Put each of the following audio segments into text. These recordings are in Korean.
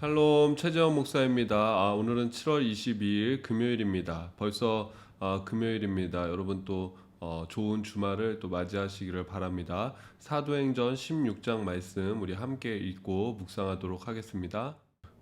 샬롬 최재원 목사입니다. 오늘은 7월 22일 금요일입니다. 벌써 금요일입니다. 여러분 또 좋은 주말을 또 맞이하시기를 바랍니다. 사도행전 16장 말씀 우리 함께 읽고 묵상하도록 하겠습니다.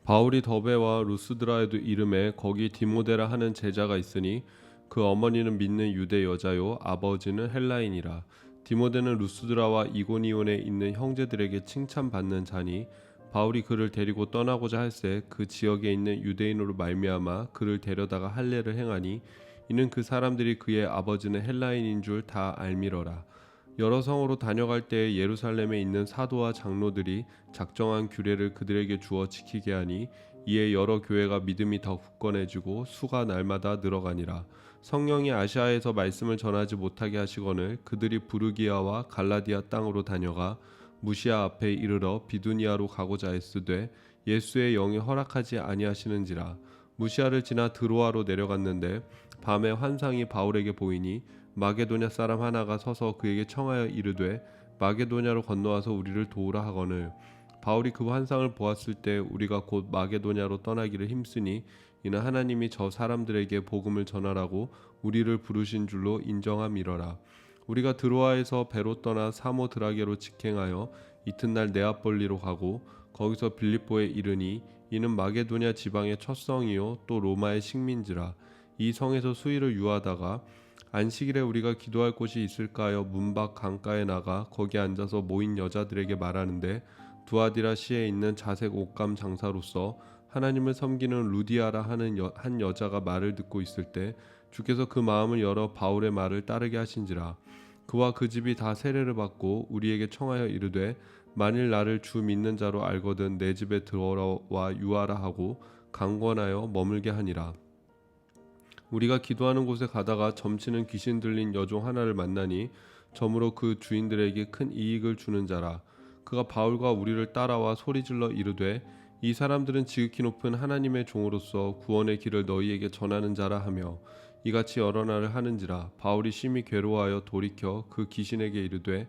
바울이 더베와 루스드라에도 이름에 거기 디모데라 하는 제자가 있으니 그 어머니는 믿는 유대 여자요 아버지는 헬라인이라. 디모데는 루스드라와 이고니온에 있는 형제들에게 칭찬받는 자니 바울이 그를 데리고 떠나고자 할새 그 지역에 있는 유대인으로 말미암아 그를 데려다가 할례를 행하니 이는 그 사람들이 그의 아버지는 헬라인인 줄 다 알미러라. 여러 성으로 다녀갈 때에 예루살렘에 있는 사도와 장로들이 작정한 규례를 그들에게 주어 지키게 하니 이에 여러 교회가 믿음이 더 굳건해지고 수가 날마다 늘어가니라. 성령이 아시아에서 말씀을 전하지 못하게 하시거늘 그들이 부르기아와 갈라디아 땅으로 다녀가 무시아 앞에 이르러 비두니아로 가고자 했으되 예수의 영이 허락하지 아니하시는지라. 무시아를 지나 드로아로 내려갔는데 밤에 환상이 바울에게 보이니 마게도냐 사람 하나가 서서 그에게 청하여 이르되 마게도냐로 건너와서 우리를 도우라 하거늘 바울이 그 환상을 보았을 때 우리가 곧 마게도냐로 떠나기를 힘쓰니 이는 하나님이 저 사람들에게 복음을 전하라고 우리를 부르신 줄로 인정함이러라. 우리가 드로아에서 배로 떠나 사모드라게로 직행하여 이튿날 네아폴리로 가고 거기서 빌립보에 이르니 이는 마게도냐 지방의 첫 성이요 또 로마의 식민지라. 이 성에서 수일을 유하다가 안식일에 우리가 기도할 곳이 있을까 하여 문밖 강가에 나가 거기 앉아서 모인 여자들에게 말하는데 두아디라 시에 있는 자색 옷감 장사로서 하나님을 섬기는 루디아라 하는 한 여자가 말을 듣고 있을 때 주께서 그 마음을 열어 바울의 말을 따르게 하신지라. 그와 그 집이 다 세례를 받고 우리에게 청하여 이르되 만일 나를 주 믿는 자로 알거든 내 집에 들어와 유하라 하고 강권하여 머물게 하니라. 우리가 기도하는 곳에 가다가 점치는 귀신 들린 여종 하나를 만나니 저무로 그 주인들에게 큰 이익을 주는 자라. 그가 바울과 우리를 따라와 소리질러 이르되 이 사람들은 지극히 높은 하나님의 종으로서 구원의 길을 너희에게 전하는 자라 하며 이같이 여러 날을 하는지라. 바울이 심히 괴로워하여 돌이켜 그 귀신에게 이르되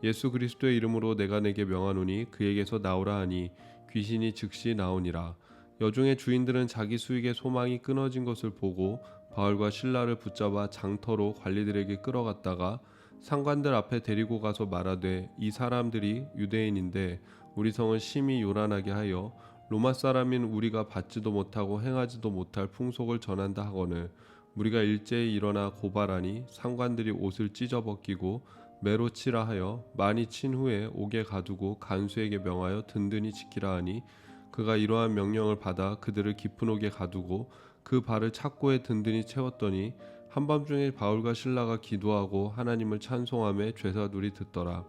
예수 그리스도의 이름으로 내가 내게 명하노니 그에게서 나오라 하니 귀신이 즉시 나오니라. 여종의 주인들은 자기 수익의 소망이 끊어진 것을 보고 바울과 실라를 붙잡아 장터로 관리들에게 끌어갔다가 상관들 앞에 데리고 가서 말하되 이 사람들이 유대인인데 우리 성을 심히 요란하게 하여 로마 사람인 우리가 받지도 못하고 행하지도 못할 풍속을 전한다 하거늘 우리가 일제히 일어나 고발하니 상관들이 옷을 찢어 벗기고 매로 치라 하여 많이 친 후에 옥에 가두고 간수에게 명하여 든든히 지키라 하니 그가 이러한 명령을 받아 그들을 깊은 옥에 가두고 그 발을 착고에 든든히 채웠더니 한밤중에 바울과 실라가 기도하고 하나님을 찬송하며 죄사들이 듣더라.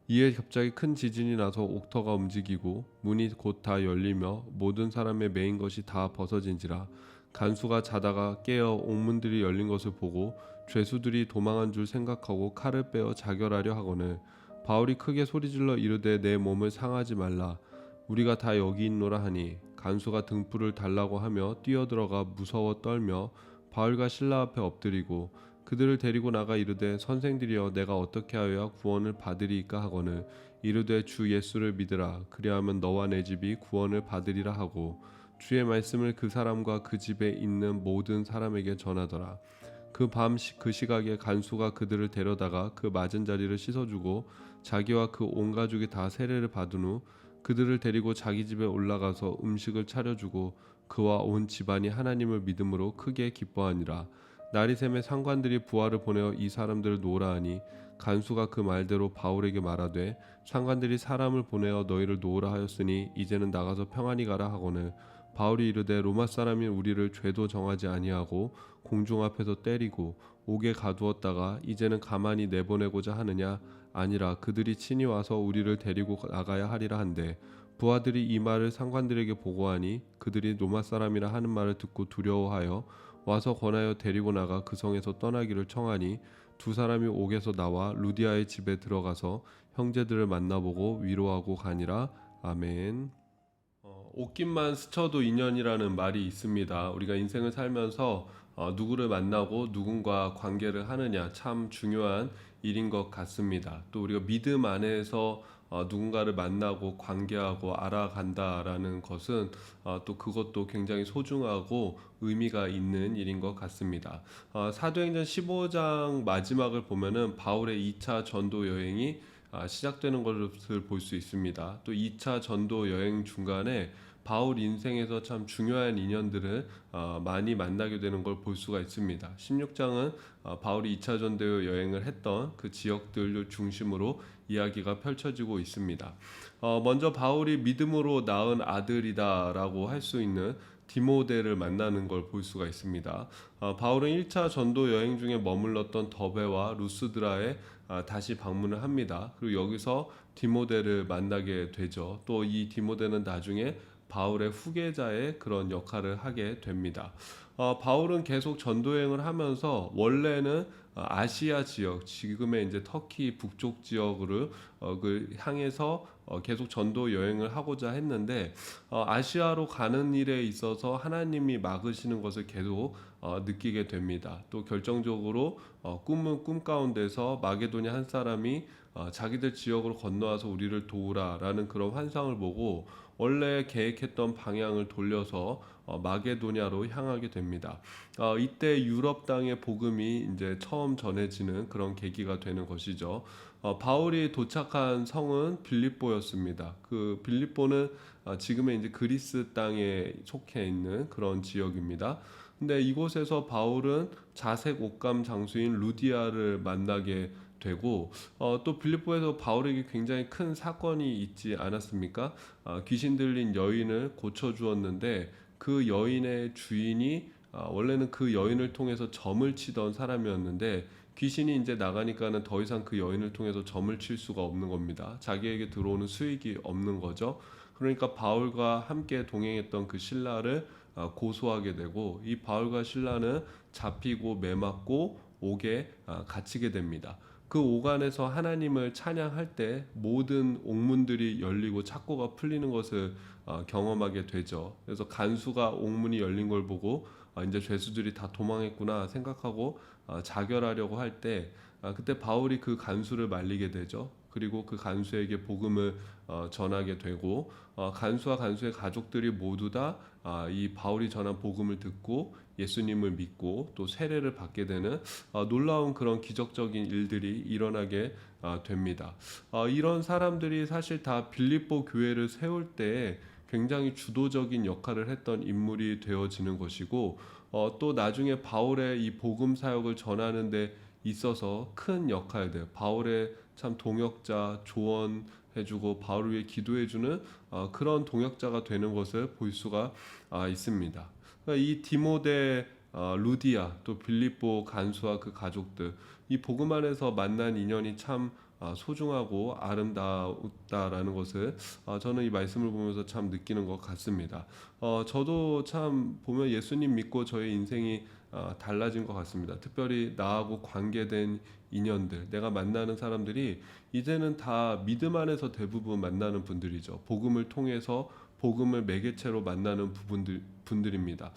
이에 갑자기 큰 지진이 나서 옥터가 움직이고 문이 곧 다 열리며 모든 사람의 매인 것이 다 벗어진지라. 간수가 자다가 깨어 옥문들이 열린 것을 보고 죄수들이 도망한 줄 생각하고 칼을 빼어 자결하려 하거늘 바울이 크게 소리질러 이르되 내 몸을 상하지 말라. 우리가 다 여기 있노라 하니 간수가 등불을 달라고 하며 뛰어들어가 무서워 떨며 바울과 실라 앞에 엎드리고 그들을 데리고 나가 이르되 선생들이여 내가 어떻게 하여야 구원을 받으리이까 하거늘 이르되 주 예수를 믿으라. 그리하면 너와 내 집이 구원을 받으리라 하고 주의 말씀을 그 사람과 그 집에 있는 모든 사람에게 전하더라. 그 밤 그 시각에 간수가 그들을 데려다가 그 맞은 자리를 씻어주고 자기와 그 온 가족이 다 세례를 받은 후 그들을 데리고 자기 집에 올라가서 음식을 차려주고 그와 온 집안이 하나님을 믿음으로 크게 기뻐하니라. 날이 새매 상관들이 부하를 보내어 이 사람들을 놓으라 하니 간수가 그 말대로 바울에게 말하되 상관들이 사람을 보내어 너희를 놓으라 하였으니 이제는 나가서 평안히 가라 하거늘 바울이 이르되 로마 사람인 우리를 죄도 정하지 아니하고 공중 앞에서 때리고 옥에 가두었다가 이제는 가만히 내보내고자 하느냐 아니라 그들이 친히 와서 우리를 데리고 나가야 하리라 한데 부하들이 이 말을 상관들에게 보고하니 그들이 로마 사람이라 하는 말을 듣고 두려워하여 와서 권하여 데리고 나가 그 성에서 떠나기를 청하니 두 사람이 옥에서 나와 루디아의 집에 들어가서 형제들을 만나보고 위로하고 가니라. 아멘. 옷깃만 스쳐도 인연이라는 말이 있습니다. 우리가 인생을 살면서 누구를 만나고 누군가 관계를 하느냐 참 중요한 일인 것 같습니다. 또 우리가 믿음 안에서 누군가를 만나고 관계하고 알아간다라는 것은 또 그것도 굉장히 소중하고 의미가 있는 일인 것 같습니다. 사도행전 15장 마지막을 보면은 바울의 2차 전도 여행이 시작되는 것을 볼 수 있습니다. 또 2차 전도 여행 중간에 바울 인생에서 참 중요한 인연들을 많이 만나게 되는 걸 볼 수가 있습니다. 16장은 바울이 2차 전도 여행을 했던 그 지역들을 중심으로 이야기가 펼쳐지고 있습니다. 먼저 바울이 믿음으로 낳은 아들이다라고 할 수 있는 디모데를 만나는 걸 볼 수가 있습니다. 바울은 1차 전도 여행 중에 머물렀던 더베와 루스드라에 다시 방문을 합니다. 그리고 여기서 디모데를 만나게 되죠. 또 이 디모데는 나중에 바울의 후계자의 그런 역할을 하게 됩니다. 바울은 계속 전도여행을 하면서 원래는 아시아 지역, 지금의 이제 터키 북쪽 지역으로 그 향해서 계속 전도 여행을 하고자 했는데 아시아로 가는 일에 있어서 하나님이 막으시는 것을 계속 느끼게 됩니다. 또 결정적으로 꿈은 꿈 가운데서 마게도냐 한 사람이 자기들 지역으로 건너와서 우리를 도우라라는 그런 환상을 보고 원래 계획했던 방향을 돌려서 마게도냐로 향하게 됩니다. 이때 유럽 땅의 복음이 이제 처음 전해지는 그런 계기가 되는 것이죠. 바울이 도착한 성은 빌립보였습니다. 그 빌립보는 지금의 이제 그리스 땅에 속해 있는 그런 지역입니다. 근데 이곳에서 바울은 자색 옷감 장수인 루디아를 만나게 되고 또 빌립보에서 바울에게 굉장히 큰 사건이 있지 않았습니까? 귀신 들린 여인을 고쳐 주었는데 그 여인의 주인이 원래는 그 여인을 통해서 점을 치던 사람이었는데 귀신이 이제 나가니까는 더 이상 그 여인을 통해서 점을 칠 수가 없는 겁니다. 자기에게 들어오는 수익이 없는 거죠. 그러니까 바울과 함께 동행했던 그 신라를 고소하게 되고 이 바울과 신라는 잡히고 매맞고 옥에 갇히게 됩니다. 그 오간에서 하나님을 찬양할 때 모든 옥문들이 열리고 착고가 풀리는 것을 경험하게 되죠. 그래서 간수가 옥문이 열린 걸 보고 이제 죄수들이 다 도망했구나 생각하고 자결하려고 할 때 그때 바울이 그 간수를 말리게 되죠. 그리고 그 간수에게 복음을 전하게 되고 간수와 간수의 가족들이 모두 다 이 바울이 전한 복음을 듣고 예수님을 믿고 또 세례를 받게 되는 놀라운 그런 기적적인 일들이 일어나게 됩니다. 이런 사람들이 사실 다 빌립보 교회를 세울 때 굉장히 주도적인 역할을 했던 인물이 되어지는 것이고 또 나중에 바울의 이 복음 사역을 전하는 데 있어서 큰 역할들, 바울의 참 동역자, 조언해주고 바울을 위해 기도해주는 그런 동역자가 되는 것을 볼 수가 있습니다. 그러니까 이 디모데, 루디아, 또 빌립보 간수와 그 가족들, 이 복음 안에서 만난 인연이 참 소중하고 아름다웠다라는 것을 저는 이 말씀을 보면서 참 느끼는 것 같습니다. 저도 참 보면 예수님 믿고 저의 인생이 달라진 것 같습니다. 특별히 나하고 관계된 인연들, 내가 만나는 사람들이 이제는 다 믿음 안에서 대부분 만나는 분들이죠. 복음을 통해서 복음을 매개체로 만나는 분들입니다.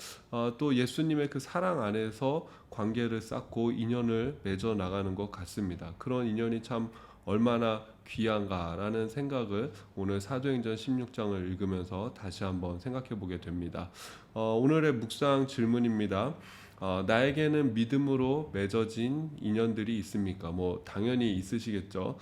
또 예수님의 그 사랑 안에서 관계를 쌓고 인연을 맺어 나가는 것 같습니다. 그런 인연이 참 얼마나 귀한가라는 생각을 오늘 사도행전 16장을 읽으면서 다시 한번 생각해 보게 됩니다. 오늘의 묵상 질문입니다. 나에게는 믿음으로 맺어진 인연들이 있습니까? 뭐 당연히 있으시겠죠.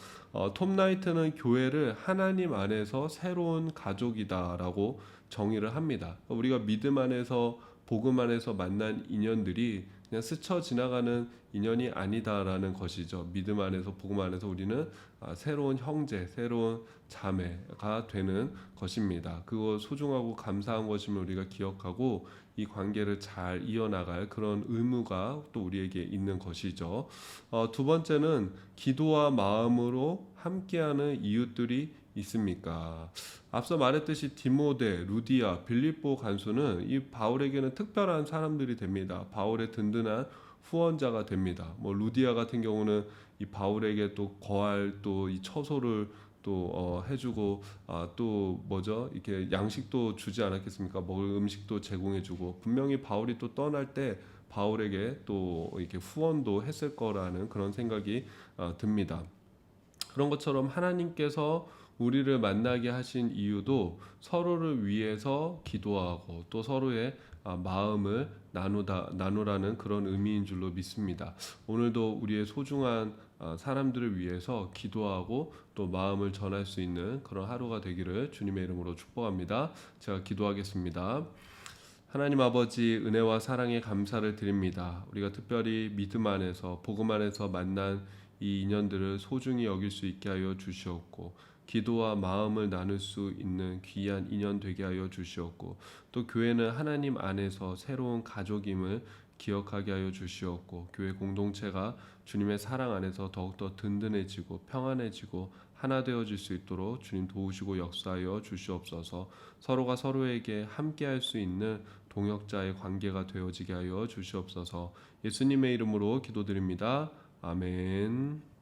톰 나이트는 교회를 하나님 안에서 새로운 가족이다라고 정의를 합니다. 우리가 믿음 안에서 복음 안에서 만난 인연들이 그냥 스쳐 지나가는 인연이 아니다라는 것이죠. 믿음 안에서 복음 안에서 우리는 새로운 형제, 새로운 자매가 되는 것입니다. 그거 소중하고 감사한 것임을 우리가 기억하고 이 관계를 잘 이어나갈 그런 의무가 또 우리에게 있는 것이죠. 두 번째는 기도와 마음으로 함께하는 이웃들이 있습니까? 앞서 말했듯이 디모데, 루디아, 빌립보 간수는 이 바울에게는 특별한 사람들이 됩니다. 바울의 든든한 후원자가 됩니다. 뭐 루디아 같은 경우는 이 바울에게 또 거할 또 이 처소를 또 해주고 또 뭐죠? 이렇게 양식도 주지 않았겠습니까? 먹을 음식도 제공해주고 분명히 바울이 또 떠날 때 바울에게 또 이렇게 후원도 했을 거라는 그런 생각이 듭니다. 그런 것처럼 하나님께서 우리를 만나게 하신 이유도 서로를 위해서 기도하고 또 서로의 마음을 나누라는 그런 의미인 줄로 믿습니다. 오늘도 우리의 소중한 사람들을 위해서 기도하고 또 마음을 전할 수 있는 그런 하루가 되기를 주님의 이름으로 축복합니다. 제가 기도하겠습니다. 하나님 아버지, 은혜와 사랑에 감사를 드립니다. 우리가 특별히 믿음 안에서 복음 안에서 만난 이 인연들을 소중히 여길 수 있게 하여 주시옵고, 기도와 마음을 나눌 수 있는 귀한 인연 되게 하여 주시옵고, 또 교회는 하나님 안에서 새로운 가족임을 기억하게 하여 주시옵고, 교회 공동체가 주님의 사랑 안에서 더욱더 든든해지고 평안해지고 하나 되어질 수 있도록 주님 도우시고 역사하여 주시옵소서. 서로가 서로에게 함께할 수 있는 동역자의 관계가 되어지게 하여 주시옵소서. 예수님의 이름으로 기도드립니다. 아멘.